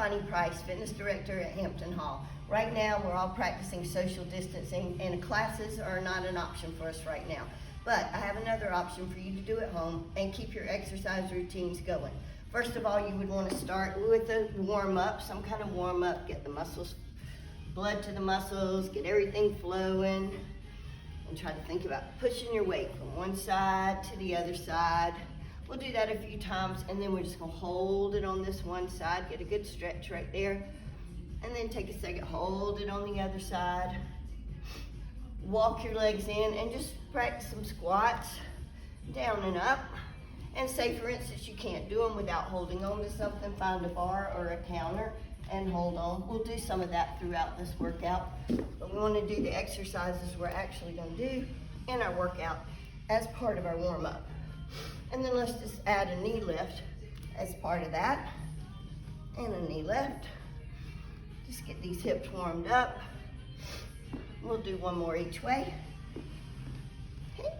Connie Price, fitness director at Hampton Hall. Right now, we're all practicing social distancing, and classes are not an option for us right now. But I have another option for you to do at home and keep your exercise routines going. First of all, you would want to start with a warm-up, some kind of warm-up, get the muscles, blood to the muscles, get everything flowing, and try to think about pushing your weight from one side to the other side. We'll do that a few times, and then we're just gonna hold it on this one side, get a good stretch right there, and then take a second, hold it on the other side. Walk your legs in and just practice some squats, down and up. And say, for instance, you can't do them without holding on to something, find a bar or a counter and hold on. We'll do some of that throughout this workout, but we want to do the exercises we're actually going to do in our workout as part of our warm-up. And then let's just add a knee lift as part of that, and a knee lift. Just get these hips warmed up. We'll do one more each way.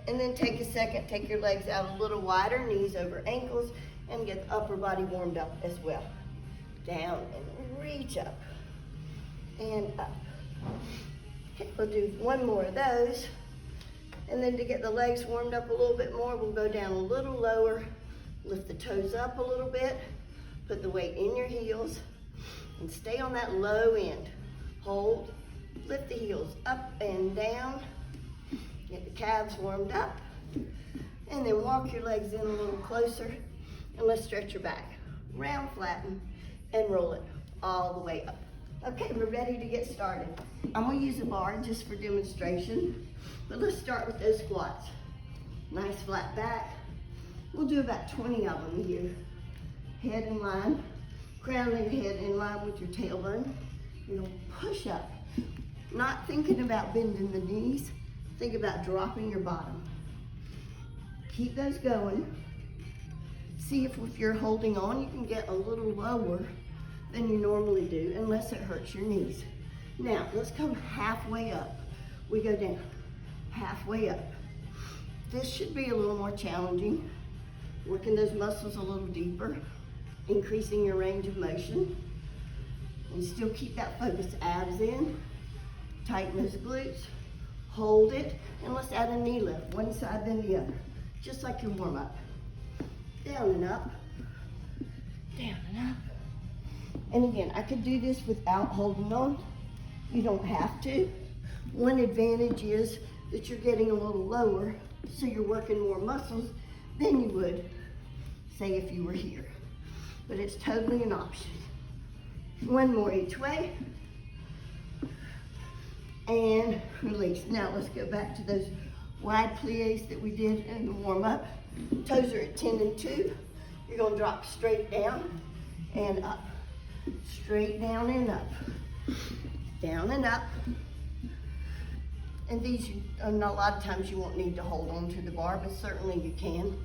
And then take a second, take your legs out a little wider, knees over ankles, and get the upper body warmed up as well. Down and reach up and up. Okay, we'll do one more of those. And then to get the legs warmed up a little bit more, we'll go down a little lower, lift the toes up a little bit, put the weight in your heels, and stay on that low end. Hold, lift the heels up and down. Get the calves warmed up, and then walk your legs in a little closer, and let's stretch your back. Round, flatten, and roll it all the way up. Okay, we're ready to get started. I'm gonna use a bar just for demonstration, but let's start with those squats. Nice flat back. We'll do about 20 of them here. Head in line, crown of your head in line with your tailbone. You're gonna push up, not thinking about bending the knees. Think about dropping your bottom. Keep those going. See if you're holding on, you can get a little lower than you normally do, unless it hurts your knees. Now, let's come halfway up. We go down, halfway up. This should be a little more challenging. Working those muscles a little deeper, increasing your range of motion. And still keep that focus. Abs in, tighten those glutes. Hold it, and let's add a knee lift, one side then the other, just like your warm-up. Down and up, down and up. And again, I could do this without holding on. You don't have to. One advantage is that you're getting a little lower, so you're working more muscles than you would, say, if you were here. But it's totally an option. One more each way. And release. Now let's go back to those wide plies that we did in the warm-up. Toes are at 10 and 2. You're going to drop straight down and up. Straight down and up. Down and up. And these, a lot of times you won't need to hold on to the bar, but certainly you can.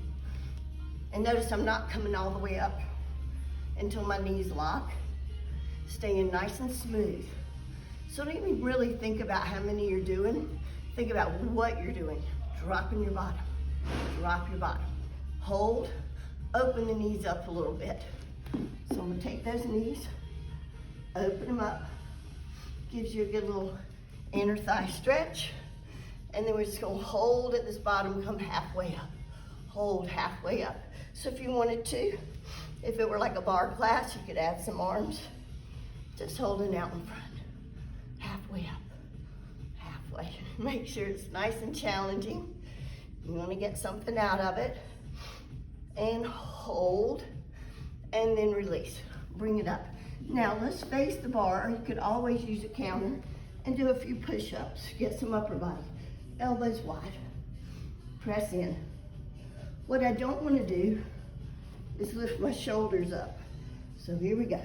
And notice I'm not coming all the way up until my knees lock. Staying nice and smooth. So don't even really think about how many you're doing. Think about what you're doing. Dropping your bottom. Drop your bottom. Hold. Open the knees up a little bit. So I'm going to take those knees, open them up. Gives you a good little inner thigh stretch. And then we're just going to hold at this bottom, come halfway up. Hold halfway up. So if you wanted to, if it were like a bar class, you could add some arms. Just holding out in front. Halfway up, halfway. Make sure it's nice and challenging. You want to get something out of it. And hold, and then release. Bring it up. Now let's face the bar. You could always use a counter and do a few push-ups. Get some upper body. Elbows wide. Press in. What I don't want to do is lift my shoulders up. So here we go.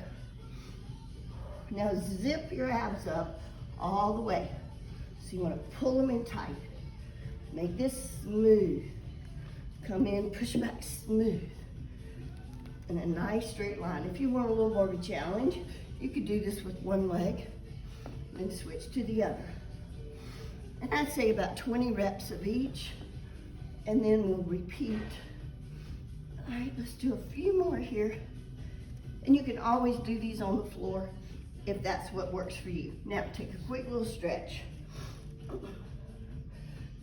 Now zip your abs up all the way. So you want to pull them in tight. Make this smooth. Come in, push back smooth. And a nice straight line. If you want a little more of a challenge, you could do this with one leg and switch to the other. And I'd say about 20 reps of each, and then we'll repeat. All right, let's do a few more here. And you can always do these on the floor if that's what works for you. Now take a quick little stretch.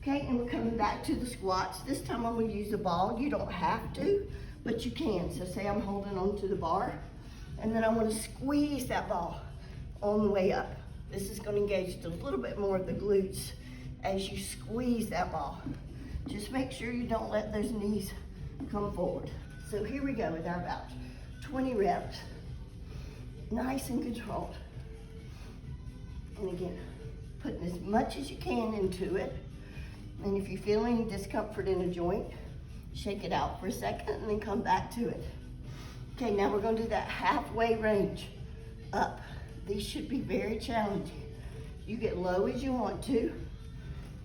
Okay, and we're coming back to the squats. This time I'm gonna use a ball. You don't have to, but you can. So say I'm holding onto the bar, and then I'm gonna squeeze that ball on the way up. This is gonna engage just a little bit more of the glutes as you squeeze that ball. Just make sure you don't let those knees come forward. So here we go with our about 20 reps, nice and controlled. And again, putting as much as you can into it. And if you feel any discomfort in a joint, shake it out for a second and then come back to it. Okay, now we're gonna do that halfway range up. These should be very challenging. You get low as you want to.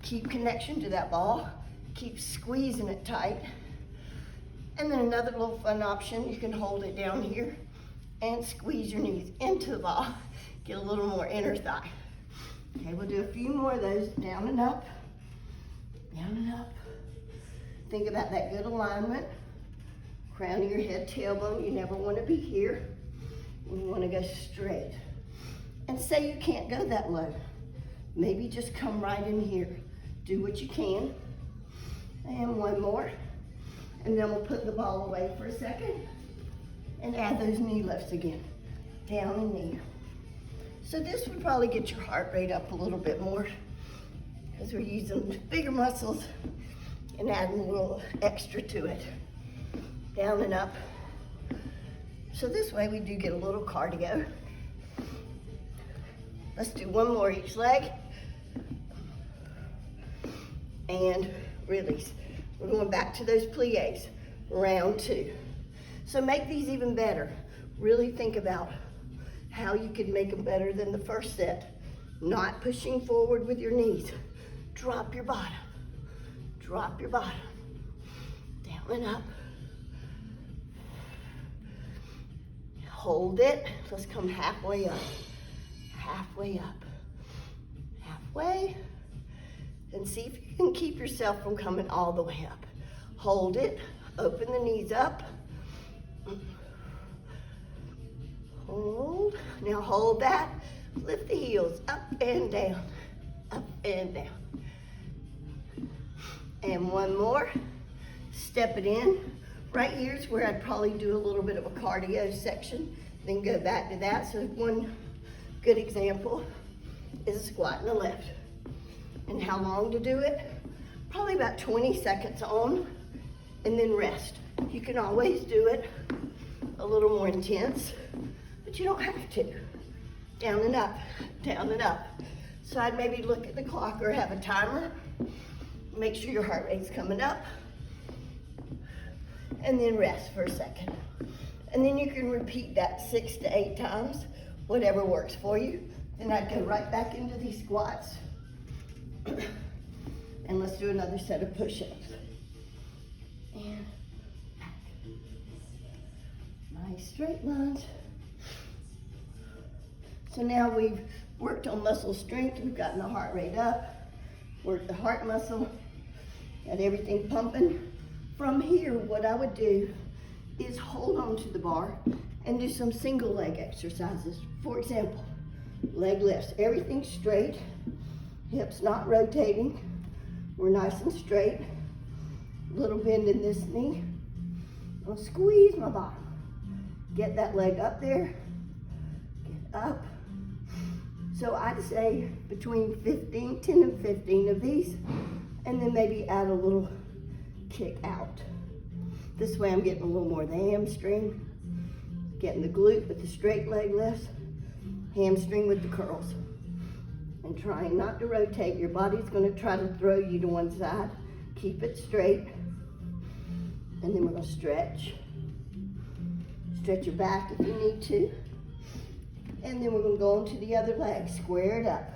Keep connection to that ball. Keep squeezing it tight. And then another little fun option, you can hold it down here and squeeze your knees into the ball. Get a little more inner thigh. Okay, we'll do a few more of those, down and up, down and up. Think about that good alignment. Crown of your head, tailbone, you never want to be here. You want to go straight. And say you can't go that low. Maybe just come right in here. Do what you can. And one more. And then we'll put the ball away for a second and add those knee lifts again. Down and knee. So this would probably get your heart rate up a little bit more because we're using bigger muscles and adding a little extra to it. Down and up. So this way we do get a little cardio. Let's do one more each leg. And release. We're going back to those plies, round 2. So make these even better. Really think about how you can make them better than the first set. Not pushing forward with your knees. Drop your bottom. Drop your bottom. Down and up. Hold it. Let's come halfway up. Halfway up. Halfway. And see if you can keep yourself from coming all the way up. Hold it, open the knees up. Hold, now hold that. Lift the heels up and down, up and down. And one more, step it in. Right here is where I'd probably do a little bit of a cardio section, then go back to that. So one good example is a squat in the left. And how long to do it? Probably about 20 seconds on, and then rest. You can always do it a little more intense, but you don't have to. Down and up, down and up. So I'd maybe look at the clock or have a timer. Make sure your heart rate's coming up. And then rest for a second. And then you can repeat that 6 to 8 times, whatever works for you. Then I'd go right back into these squats. And let's do another set of push-ups. And back. Nice straight lines. So now we've worked on muscle strength. We've gotten the heart rate up. Worked the heart muscle. Got everything pumping. From here, what I would do is hold on to the bar and do some single leg exercises. For example, leg lifts. Everything straight. Hips not rotating. We're nice and straight. Little bend in this knee. I'll squeeze my bottom. Get that leg up there. Get up. So I'd say between 10 and 15 of these, and then maybe add a little kick out. This way I'm getting a little more of the hamstring, getting the glute with the straight leg lifts, hamstring with the curls. And trying not to rotate. Your body's going to try to throw you to one side. Keep it straight. And then we're going to stretch. Stretch your back if you need to. And then we're going to go on to the other leg. Square it up.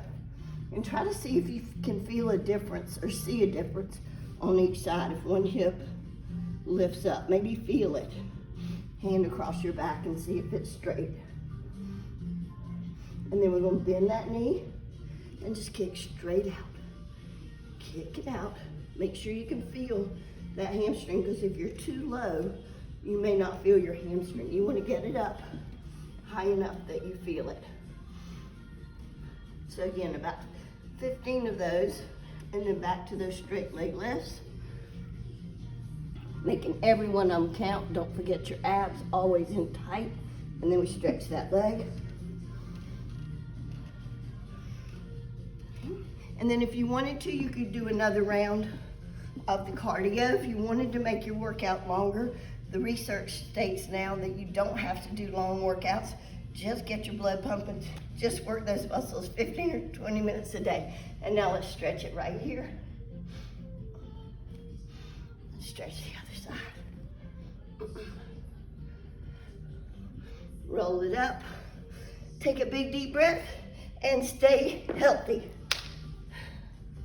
And try to see if you can feel a difference or see a difference on each side. If one hip lifts up, maybe feel it. Hand across your back and see if it's straight. And then we're going to bend that knee. And just kick straight out. Kick it out. Make sure you can feel that hamstring, because if you're too low, you may not feel your hamstring. You want to get it up. high enough that you feel it. So again, about 15 of those, and then back to those straight leg lifts. Making every one of them count. Don't forget your abs always in tight. And then we stretch that leg. And then if you wanted to, you could do another round of the cardio. If you wanted to make your workout longer, the research states now that you don't have to do long workouts. Just get your blood pumping. Just work those muscles 15 or 20 minutes a day. And now let's stretch it right here. Stretch the other side. Roll it up. Take a big deep breath and stay healthy.